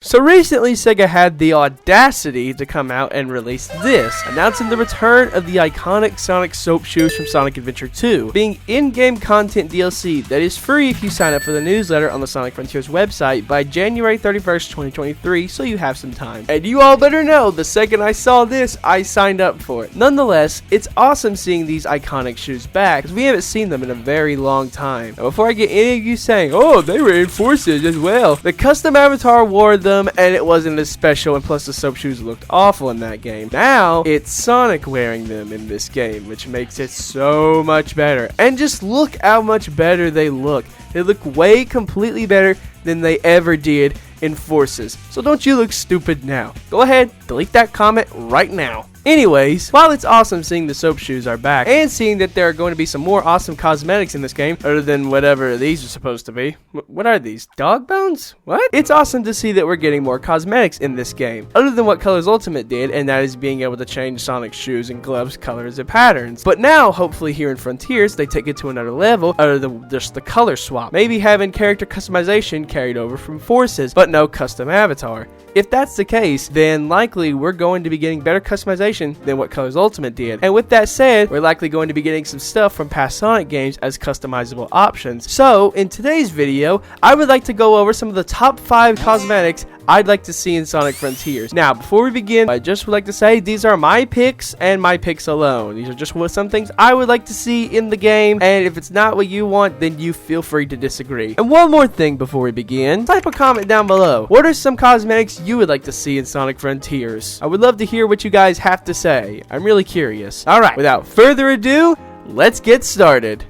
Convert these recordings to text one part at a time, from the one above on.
So recently, Sega had the audacity to come out and release this, announcing the return of the iconic Sonic Soap Shoes from Sonic Adventure 2, being in-game content DLC that is free if you sign up for the newsletter on the Sonic Frontiers website by January 31st, 2023, so you have some time. And you all better know, the second I saw this, I signed up for it. Nonetheless, it's awesome seeing these iconic shoes back, because we haven't seen them in a very long time. Now, before I get any of you saying, oh, they were in Forces as well, the custom avatar wore them, and it wasn't as special, and plus the soap shoes looked awful in that game. Now it's Sonic wearing them in this game, which makes it so much better. And just look how much better they look. They look way completely better than they ever did in Forces. So don't you look stupid now. Go ahead, delete that comment right now. Anyways, while it's awesome seeing the soap shoes are back, and seeing that there are going to be some more awesome cosmetics in this game, other than whatever these are supposed to be. What are these? Dog bones? What? It's awesome to see that we're getting more cosmetics in this game, other than what Colors Ultimate did, and that is being able to change Sonic's shoes and gloves, colors, and patterns. But now, hopefully here in Frontiers, they take it to another level, other than just the color swap. Maybe having character customization carried over from Forces, but no custom avatar. If that's the case, then likely we're going to be getting better customization than what Colors Ultimate did. And with that said, we're likely going to be getting some stuff from past Sonic games as customizable options. So, in today's video, I would like to go over some of the top 5 cosmetics I'd like to see in Sonic Frontiers. Now, before we begin, I just would like to say these are my picks and my picks alone. These are just some things I would like to see in the game, and if it's not what you want, then you feel free to disagree. And one more thing before we begin, type a comment down below. What are some cosmetics you would like to see in Sonic Frontiers? I would love to hear what you guys have to say. I'm really curious. Alright, without further ado, let's get started.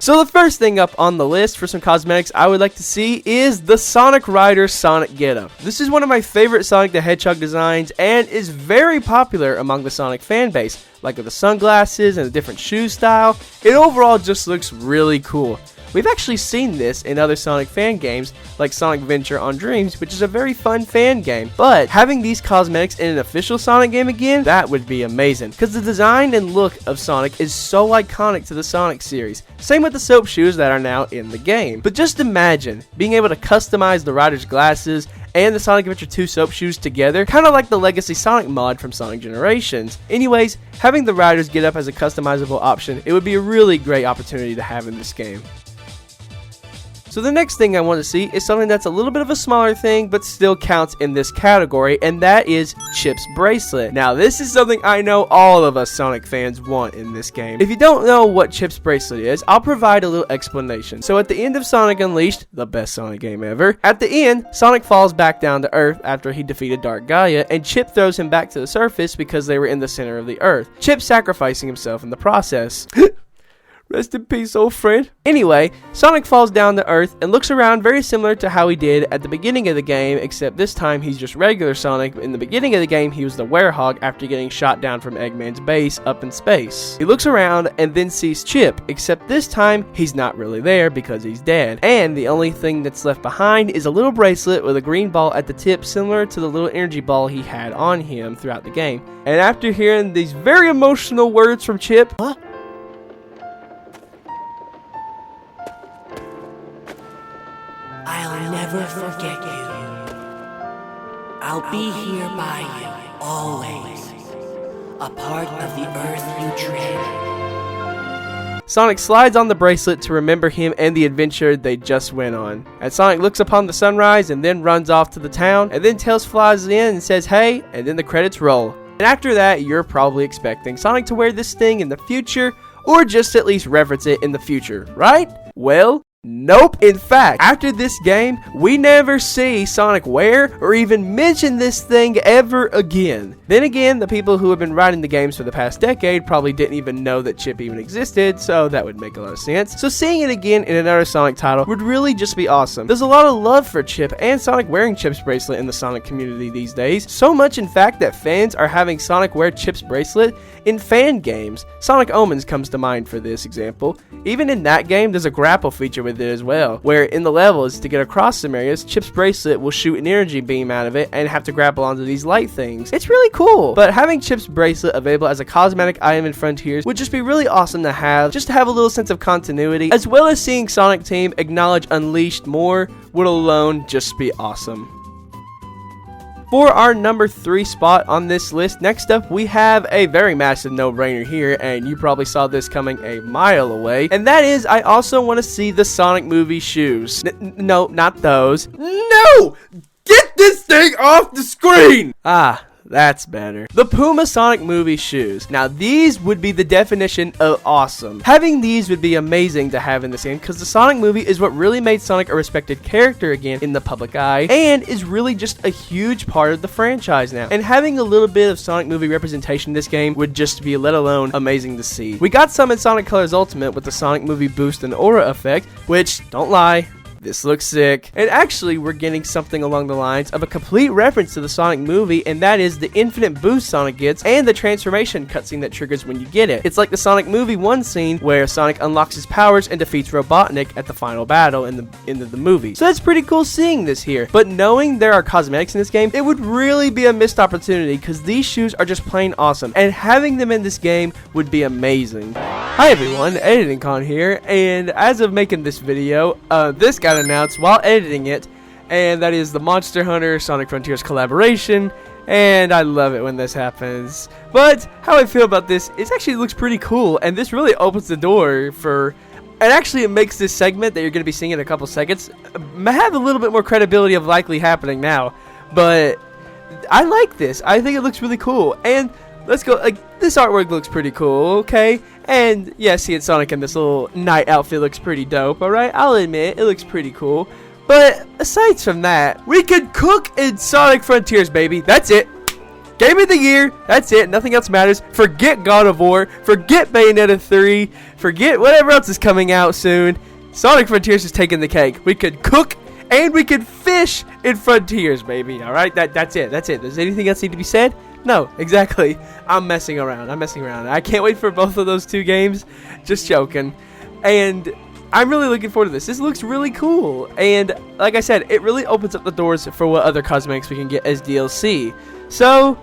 So the first thing up on the list for some cosmetics I would like to see is the Sonic Rider Sonic getup. This is one of my favorite Sonic the Hedgehog designs and is very popular among the Sonic fan base, like with the sunglasses and the different shoe style. It overall just looks really cool. We've actually seen this in other Sonic fan games, like Sonic Adventure on Dreams, which is a very fun fan game. But having these cosmetics in an official Sonic game again, that would be amazing. Because the design and look of Sonic is so iconic to the Sonic series. Same with the soap shoes that are now in the game. But just imagine being able to customize the rider's glasses and the Sonic Adventure 2 soap shoes together, kind of like the Legacy Sonic mod from Sonic Generations. Anyways, having the riders get up as a customizable option, it would be a really great opportunity to have in this game. So the next thing I want to see is something that's a little bit of a smaller thing, but still counts in this category, and that is Chip's bracelet. Now, this is something I know all of us Sonic fans want in this game. If you don't know what Chip's bracelet is, I'll provide a little explanation. So at the end of Sonic Unleashed, the best Sonic game ever, at the end, Sonic falls back down to Earth after he defeated Dark Gaia, and Chip throws him back to the surface because they were in the center of the Earth. Chip sacrificing himself in the process. Rest in peace, old friend. Anyway, Sonic falls down to Earth and looks around very similar to how he did at the beginning of the game, except this time he's just regular Sonic. In the beginning of the game, he was the Werehog after getting shot down from Eggman's base up in space. He looks around and then sees Chip, except this time he's not really there because he's dead. And the only thing that's left behind is a little bracelet with a green ball at the tip, similar to the little energy ball he had on him throughout the game. And after hearing these very emotional words from Chip, I'll never forget you. I'll be here by you, always. A part of the earth you tread. Sonic slides on the bracelet to remember him and the adventure they just went on. And Sonic looks upon the sunrise and then runs off to the town, and then Tails flies in and says hey, and then the credits roll. And after that, you're probably expecting Sonic to wear this thing in the future, or just at least reference it in the future, right? Well, nope. In fact, after this game, we never see Sonic wear or even mention this thing ever again. Then again, the people who have been writing the games for the past decade probably didn't even know that Chip even existed, so that would make a lot of sense. So seeing it again in another Sonic title would really just be awesome. There's a lot of love for Chip and Sonic wearing Chip's bracelet in the Sonic community these days. So much, in fact, that fans are having Sonic wear Chip's bracelet in fan games. Sonic Omens comes to mind for this example. Even in that game, there's a grapple feature with with it as well, where in the levels, to get across some areas, Chip's bracelet will shoot an energy beam out of it and have to grapple onto these light things. It's really cool, but having Chip's bracelet available as a cosmetic item in Frontiers would just be really awesome to have, just to have a little sense of continuity, as well as seeing Sonic Team acknowledge Unleashed more would alone just be awesome. For our number 3 spot on this list, next up we have a very massive no-brainer here, and you probably saw this coming a mile away, and that is I also want to see the Sonic movie shoes. No, not those. No! Get this thing off the screen! Ah, that's better. The Puma Sonic movie shoes. Now these would be the definition of awesome. Having these would be amazing to have in this game because the Sonic movie is what really made Sonic a respected character again in the public eye and is really just a huge part of the franchise now. And having a little bit of Sonic movie representation in this game would just be, let alone, amazing to see. We got some in Sonic Colors Ultimate with the Sonic movie boost and aura effect, which, don't lie, this looks sick. And actually, we're getting something along the lines of a complete reference to the Sonic movie, and that is the infinite boost Sonic gets and the transformation cutscene that triggers when you get it. It's like the Sonic movie 1 scene where Sonic unlocks his powers and defeats Robotnik at the final battle in the movie. So that's pretty cool seeing this here. But knowing there are cosmetics in this game, it would really be a missed opportunity because these shoes are just plain awesome, and having them in this game would be amazing. Hi everyone, EditingCon here, and as of making this video, this got announced while editing it, and that is the Monster Hunter Sonic Frontiers collaboration, and I love it when this happens. But how I feel about this is actually looks pretty cool, and this really opens the door for, and actually it makes this segment that you're going to be seeing in a couple seconds have a little bit more credibility of likely happening now. But I like this. I think it looks really cool, and let's go, like, this artwork looks pretty cool, okay? And yeah, seeing Sonic in this little night outfit looks pretty dope, alright? I'll admit, it looks pretty cool. But aside from that, we could cook in Sonic Frontiers, baby. That's it. Game of the year. That's it. Nothing else matters. Forget God of War. Forget Bayonetta 3. Forget whatever else is coming out soon. Sonic Frontiers is taking the cake. We could cook and we could fish in Frontiers, baby. Alright? That's it. That's it. Does anything else need to be said? No, exactly. I'm messing around. I can't wait for both of those 2 games. Just joking. And I'm really looking forward to this. This looks really cool. And like I said, it really opens up the doors for what other cosmetics we can get as DLC. So,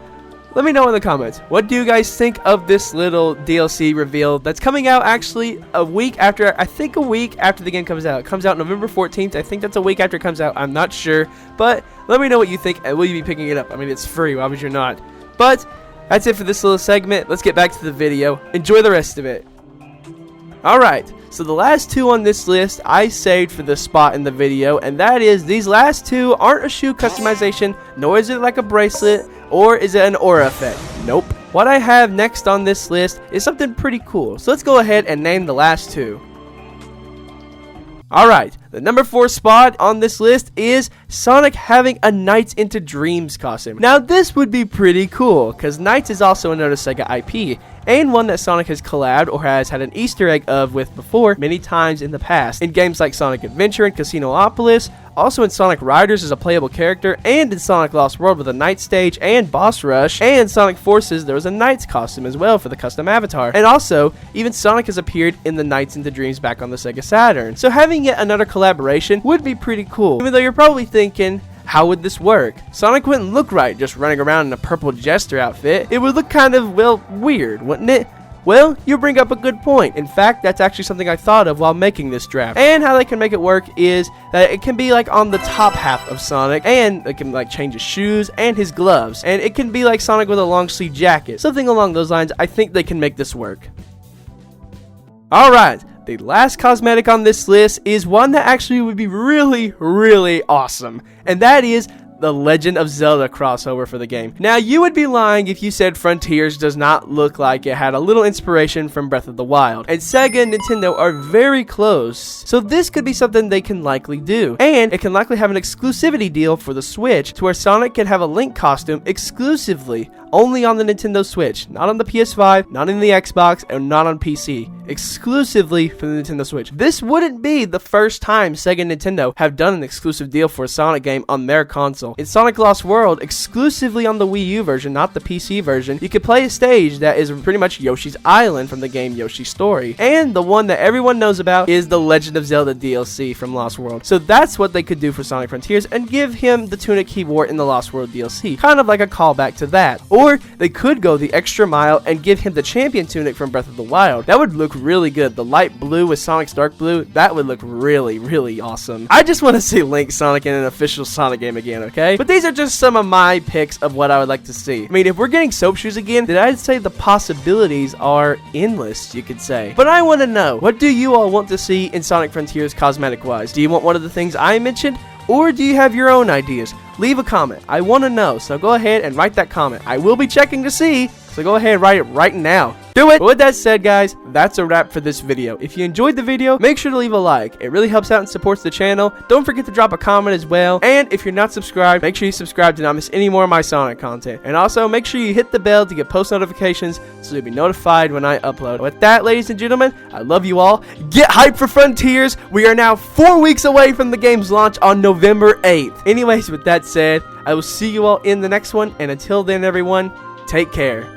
let me know in the comments. What do you guys think of this little DLC reveal that's coming out actually a week after, I think a week after the game comes out. It comes out November 14th. I think that's a week after it comes out. I'm not sure. But let me know what you think, and will you be picking it up? I mean, it's free. Why would you not? But that's it for this little segment. Let's get back to the video. Enjoy the rest of it. Alright, so the last 2 on this list I saved for the spot in the video, and that is these last 2 aren't a shoe customization, nor is it like a bracelet, or is it an aura effect. Nope. What I have next on this list is something pretty cool, so let's go ahead and name the last 2. Alright, the number 4 spot on this list is Sonic having a Nights into Dreams costume. Now this would be pretty cool, because Nights is also another Sega IP, and one that Sonic has collabed or has had an Easter egg of with before many times in the past, in games like Sonic Adventure and Casinopolis, also in Sonic Riders as a playable character, and in Sonic Lost World with a Night stage and boss rush, and Sonic Forces there was a Nights costume as well for the custom avatar, and also even Sonic has appeared in the Nights into Dreams back on the Sega Saturn. So having yet another collaboration would be pretty cool, even though you're probably thinking, how would this work? Sonic wouldn't look right just running around in a purple Jester outfit. It would look kind of, well, weird, wouldn't it? Well, you bring up a good point. In fact, that's actually something I thought of while making this draft. And how they can make it work is that it can be like on the top half of Sonic, and they can like change his shoes and his gloves. And it can be like Sonic with a long sleeve jacket. Something along those lines. I think they can make this work. Alright. The last cosmetic on this list is one that actually would be really, really awesome, and that is the Legend of Zelda crossover for the game. Now, you would be lying if you said Frontiers does not look like it had a little inspiration from Breath of the Wild, and Sega and Nintendo are very close, so this could be something they can likely do, and it can likely have an exclusivity deal for the Switch to where Sonic can have a Link costume exclusively only on the Nintendo Switch, not on the PS5, not in the Xbox, and not on PC. Exclusively for the Nintendo Switch. This wouldn't be the first time Sega and Nintendo have done an exclusive deal for a Sonic game on their console. In Sonic Lost World, exclusively on the Wii U version, not the PC version, you could play a stage that is pretty much Yoshi's Island from the game Yoshi's Story. And the one that everyone knows about is the Legend of Zelda DLC from Lost World. So that's what they could do for Sonic Frontiers and give him the tunic he wore in the Lost World DLC. Kind of like a callback to that. Or they could go the extra mile and give him the champion tunic from Breath of the Wild. That would look really good. The light blue with Sonic's dark blue, that would look really, really awesome. I just want to see Link Sonic in an official Sonic game again, okay? But these are just some of my picks of what I would like to see. I mean, if we're getting soap shoes again, then I'd say the possibilities are endless, you could say. But I want to know, what do you all want to see in Sonic Frontiers cosmetic-wise? Do you want one of the things I mentioned? Or do you have your own ideas? Leave a comment. I want to know, so go ahead and write that comment. I will be checking to see, so go ahead and write it right now. Do it! But with that said, guys, that's a wrap for this video. If you enjoyed the video, make sure to leave a like. It really helps out and supports the channel. Don't forget to drop a comment as well. And if you're not subscribed, make sure you subscribe to not miss any more of my Sonic content. And also, make sure you hit the bell to get post notifications so you'll be notified when I upload. With that, ladies and gentlemen, I love you all. Get hyped for Frontiers. We are now 4 weeks away from the game's launch on November 8th. Anyways, with that said, I will see you all in the next one. And until then, everyone, take care.